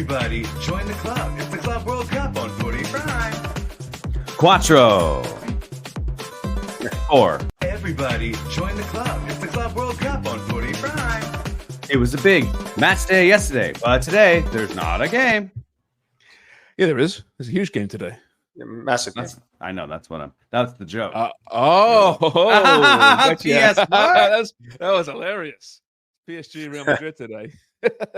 Everybody, join the club. It's the Club World Cup on Footy Prime. Quattro. 4. Everybody, join the club. It's the Club World Cup on Footy Prime. It was a big match day yesterday, but today there's not a game. Yeah, there is. There's a huge game today. Massive game. I know that's the joke. That was hilarious. PSG Real Madrid today.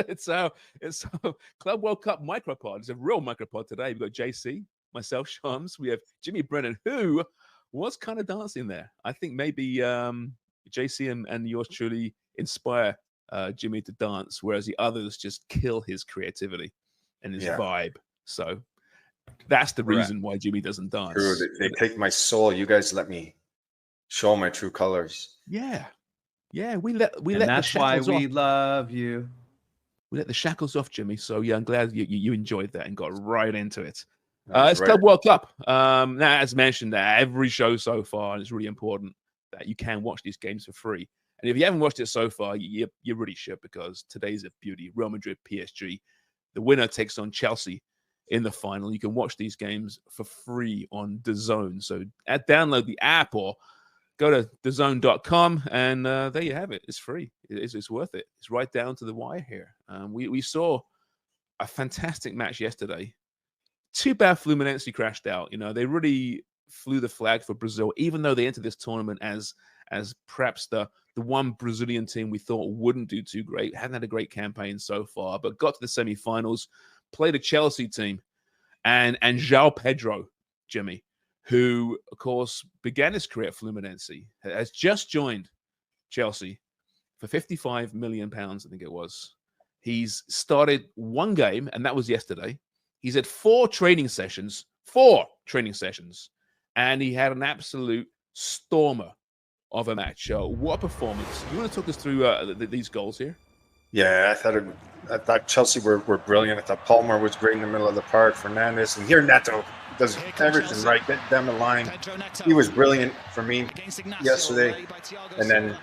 It's Club World Cup micropod. It's a real micropod today. We've got JC, myself, Shams. We have Jimmy Brennan, who was kind of dancing there. I think maybe JC and yours truly inspire Jimmy to dance, whereas the others just kill his creativity and his vibe. So that's the reason why Jimmy doesn't dance. True. They take my soul. You guys let me show my true colors. Yeah. We let that's the why shackles we off. love you. We let the shackles off, Jimmy. So yeah, I'm glad you enjoyed that and got right into it. That's It's Club World Cup. Now, as mentioned, every show so far, and it's really important that you can watch these games for free. And if you haven't watched it so far, you really should, because today's a beauty. Real Madrid, PSG. The winner takes on Chelsea in the final. You can watch these games for free on DAZN. So download the app or go to DAZN.com, and there you have it. It's free. It's worth it. It's right down to the wire here. We saw a fantastic match yesterday. Too bad Fluminense crashed out. You know, they really flew the flag for Brazil, even though they entered this tournament as perhaps the one Brazilian team we thought wouldn't do too great. Hadn't had a great campaign so far, but got to the semifinals, played a Chelsea team, and Joao Pedro, Jimmy, who, of course, began his career at Fluminense, has just joined Chelsea for £55 million, I think it was. He's started one game, and that was yesterday. He's had 4 training sessions, and he had an absolute stormer of a match. What a performance. You want to talk us through these goals here? Yeah, I thought Chelsea were brilliant. I thought Palmer was great in the middle of the park. Fernandes, and here Neto does everything right. Get down the line. He was brilliant for me yesterday. And then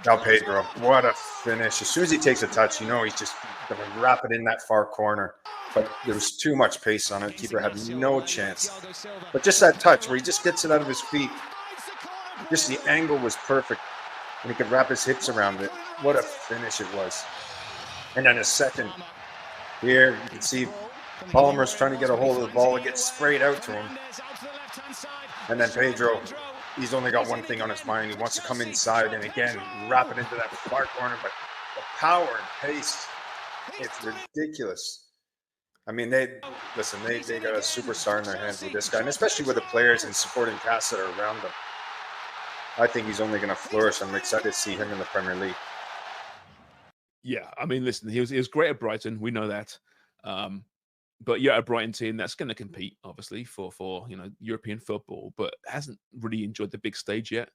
Joao Pedro, what a finish. As soon as he takes a touch, you know he's just going to wrap it in that far corner. But there was too much pace on it. Keeper had no chance. But just that touch where he just gets it out of his feet. Just the angle was perfect. And he could wrap his hips around it. What a finish it was. And then a second. Here, you can see Palmer's trying to get a hold of the ball. It gets sprayed out to him. And then Pedro, he's only got one thing on his mind. He wants to come inside and again wrap it into that far corner. But the power and pace, it's ridiculous. I mean, they got a superstar in their hands with this guy, and especially with the players and supporting cast that are around them. I think he's only going to flourish. I'm excited to see him in the Premier League. Yeah, I mean, listen, he was great at Brighton. We know that. But yeah, a Brighton team that's going to compete, obviously, for European football, but hasn't really enjoyed the big stage yet.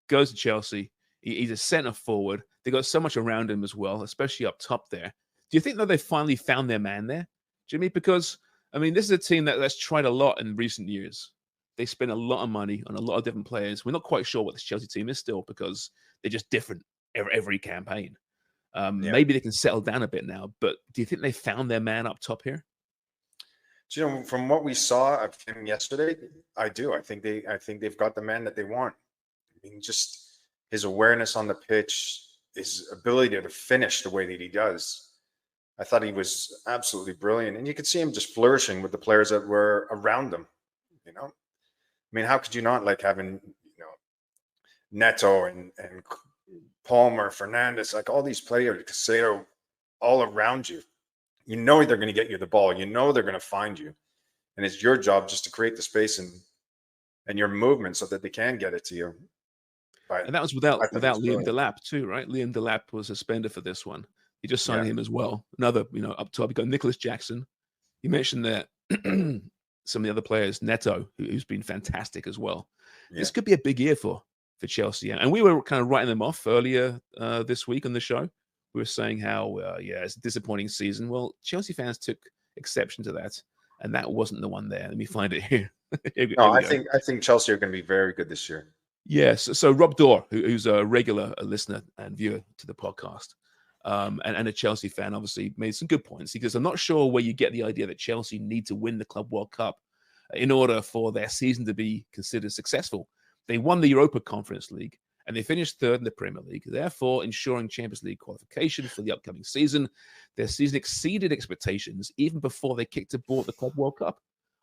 Goes to Chelsea. He's a centre forward. They got so much around him as well, especially up top there. Do you think that they finally found their man there, Jimmy? Because, I mean, this is a team that's tried a lot in recent years. They spend a lot of money on a lot of different players. We're not quite sure what this Chelsea team is still, because they're just different every campaign. Maybe they can settle down a bit now, but do you think they found their man up top here? Do you know, from what we saw of him yesterday, I do. I think they've got the man that they want. I mean, just his awareness on the pitch, his ability to finish the way that he does. I thought he was absolutely brilliant, and you could see him just flourishing with the players that were around him. You know, I mean, how could you not like having Neto and Palmer, Fernandes, like all these players, Casado, all around you? You know they're going to get you the ball. You know they're going to find you, and it's your job just to create the space and your movement so that they can get it to you. But and that was without Liam Delap too, right? Liam Delap was suspended for this one. He just signed him as well. Another, up top, you got Nicholas Jackson. You mentioned that some of the other players, Neto, who's been fantastic as well. Yeah. This could be a big year for Chelsea, and we were kind of writing them off earlier this week on the show. We were saying how, it's a disappointing season. Well, Chelsea fans took exception to that, and that wasn't the one there. Let me find it here. I think Chelsea are going to be very good this year. Yes. So Rob Dorr, who's a regular listener and viewer to the podcast, And a Chelsea fan obviously made some good points, because I'm not sure where you get the idea that Chelsea need to win the Club World Cup in order for their season to be considered successful. They won the Europa Conference League and they finished third in the Premier League, therefore ensuring Champions League qualification for the upcoming season. Their season exceeded expectations even before they kicked aboard the Club World Cup.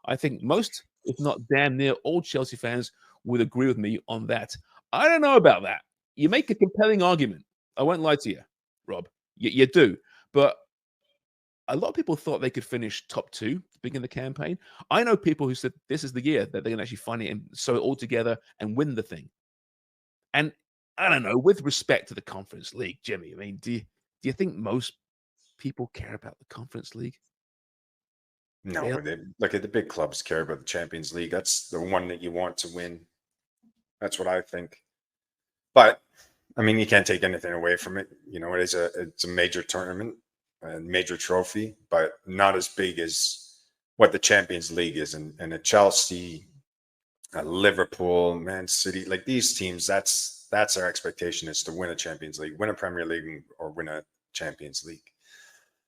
I think most, if not damn near all Chelsea fans would agree with me on that. I don't know about that. You make a compelling argument. I won't lie to you, Rob. You do. But a lot of people thought they could finish top 2 to begin the campaign. I know people who said this is the year that they're going to actually find it and sew it all together and win the thing. And I don't know, with respect to the Conference League, Jimmy, I mean, do you think most people care about the Conference League? No, look at the big clubs care about the Champions League. That's the one that you want to win. That's what I think. But I mean, you can't take anything away from it. You know, it's a major tournament, a major trophy, but not as big as what the Champions League is. And a Chelsea, a Liverpool, Man City, like these teams, that's our expectation, is to win a Champions League, win a Premier League, or win a Champions League.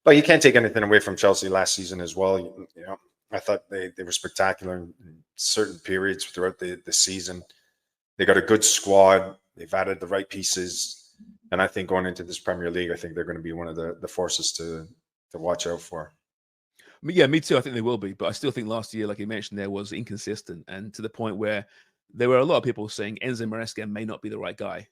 But you can't take anything away from Chelsea last season as well. You know, I thought they were spectacular in certain periods throughout the season. They got a good squad. They've added the right pieces. And I think going into this Premier League, I think they're going to be one of the forces to watch out for. Yeah, me too. I think they will be. But I still think last year, like you mentioned, there was inconsistent, and to the point where there were a lot of people saying Enzo Maresca may not be the right guy.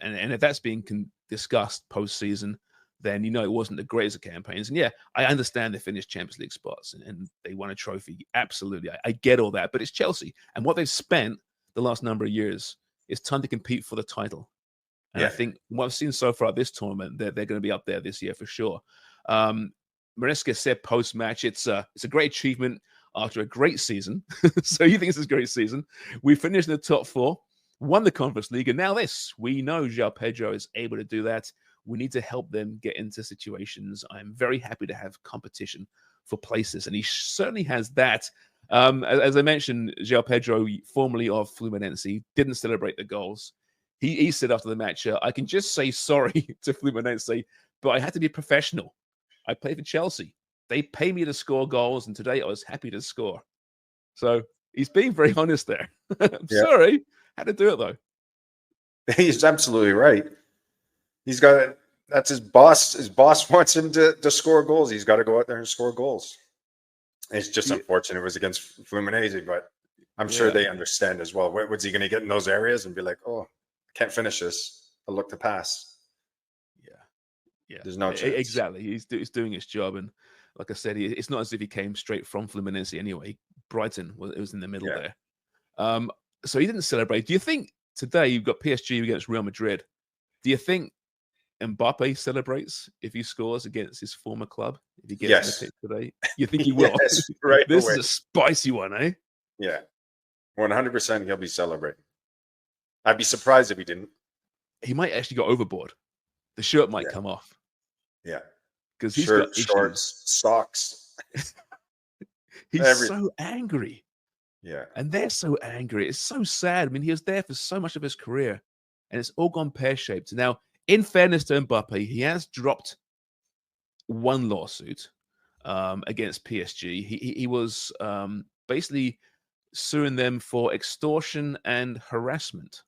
And if that's being discussed post-season, then you know it wasn't the greatest of campaigns. And yeah, I understand they finished Champions League spots and they won a trophy. Absolutely. I get all that. But it's Chelsea. And what they've spent the last number of years is time to compete for the title. And I think what I've seen so far at this tournament, they're going to be up there this year for sure. Maresca said post-match, it's a great achievement after a great season. So you think this is a great season. We finished in the top 4, won the Conference League, and now this. We know Joao Pedro is able to do that. We need to help them get into situations. I'm very happy to have competition for places, and he certainly has that. As I mentioned, Joao Pedro, formerly of Fluminense, didn't celebrate the goals. He said after the match, I can just say sorry to Fluminense, but I had to be professional. I play for Chelsea. They pay me to score goals, and today I was happy to score. So he's being very honest there. I'm sorry. Had to do it, though. He's absolutely right. He's got that's his boss. His boss wants him to score goals. He's got to go out there and score goals. It's just unfortunate it was against Fluminense, but I'm sure they understand as well. What's he going to get in those areas and be like, oh, can't finish this. I'll look to pass. Yeah. There's no chance. Exactly. He's doing his job. And like I said, it's not as if he came straight from Fluminense anyway. Brighton was in the middle there. So he didn't celebrate. Do you think today you've got PSG against Real Madrid? Do you think Mbappe celebrates if he scores against his former club? If he gets in the pick today, you think he will? Yes, right. This is a spicy one, eh? Yeah, 100%. He'll be celebrating. I'd be surprised if he didn't. He might actually go overboard. The shirt might come off. Yeah, because he's got shorts, socks. He's so angry. Yeah, and they're so angry. It's so sad. I mean, he was there for so much of his career, and it's all gone pear-shaped. Now, in fairness to Mbappe, he has dropped one lawsuit against PSG. He was basically suing them for extortion and harassment.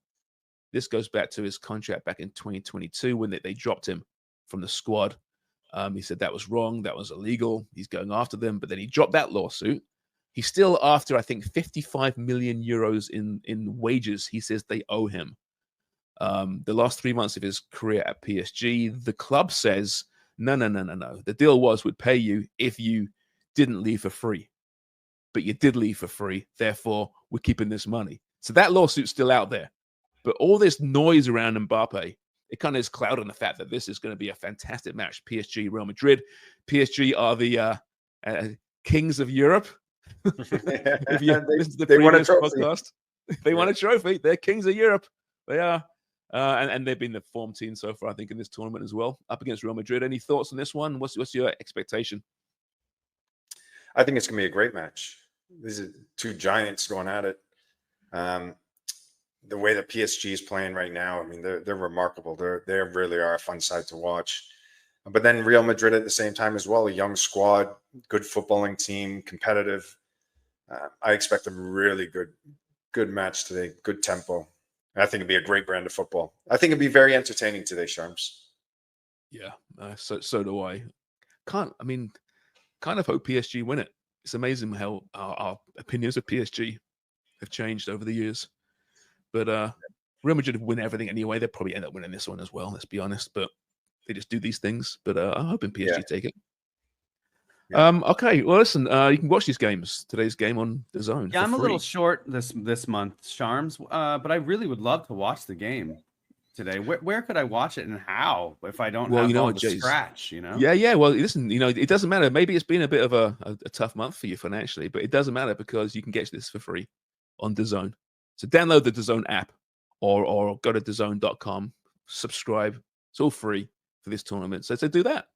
This goes back to his contract back in 2022 when they dropped him from the squad. He said that was wrong. That was illegal. He's going after them. But then he dropped that lawsuit. He's still after, I think, 55 million euros in wages he says they owe him. The last 3 months of his career at PSG, the club says, no. The deal was we'd pay you if you didn't leave for free. But you did leave for free. Therefore, we're keeping this money. So that lawsuit's still out there. But all this noise around Mbappe, it kind of is clouding the fact that this is going to be a fantastic match. PSG, Real Madrid. PSG are the kings of Europe. If you listen to the previous podcast, they won a trophy. They're kings of Europe. They are. And they've been the form team so far, I think, in this tournament as well, up against Real Madrid. Any thoughts on this one? What's your expectation? I think it's going to be a great match. These are two giants going at it. The way that PSG is playing right now, I mean, they're remarkable. They really are a fun side to watch. But then Real Madrid at the same time as well, a young squad, good footballing team, competitive. I expect a really good match today, good tempo. I think it'd be a great brand of football. I think it'd be very entertaining today, Sharms. Yeah, so do I. Kind of hope PSG win it. It's amazing how our opinions of PSG have changed over the years. But Real Madrid win everything anyway. They'll probably end up winning this one as well, let's be honest. But they just do these things. But I'm hoping PSG take it. Yeah. Okay, well, listen, you can watch these games. Today's game on the Zone. Yeah, I'm free. a little short this month, Sharms, but I really would love to watch the game today. Where could I watch it and how if I don't have all the scratch, Yeah. Well, listen, it doesn't matter. Maybe it's been a bit of a tough month for you financially, but it doesn't matter because you can get this for free on DAZN. So download the DAZN app or go to DAZN.com, subscribe. It's all free for this tournament. So do that.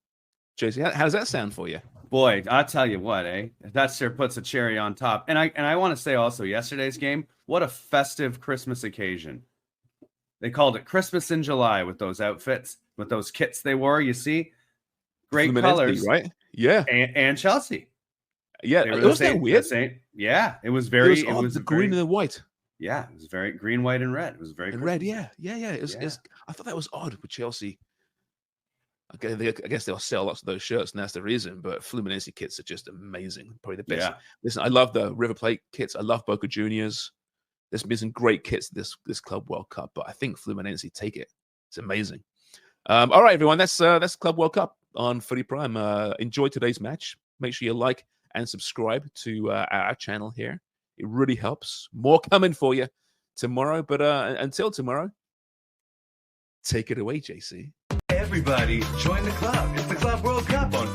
JC, how does that sound for you? Boy, I'll tell you what, that sure puts a cherry on top. And I want to say also yesterday's game, what a festive Christmas occasion. They called it Christmas in July with those outfits, with those kits they wore, you see. Great colors. Right? Yeah. And Chelsea. Yeah, it was that weird. Yeah, it was very it was the green and the white. Yeah, it was very green, white, and red. It was very red, yeah. I thought that was odd with Chelsea. I guess they'll sell lots of those shirts, and that's the reason. But Fluminense kits are just amazing. Probably the best. Yeah. Listen, I love the River Plate kits. I love Boca Juniors. There's been some great kits this Club World Cup, but I think Fluminense take it. It's amazing. All right, everyone. That's Club World Cup on Footy Prime. Enjoy today's match. Make sure you like and subscribe to our channel here. It really helps. More coming for you tomorrow. But until tomorrow, take it away, JC. Everybody, join the club. It's the Club World Cup on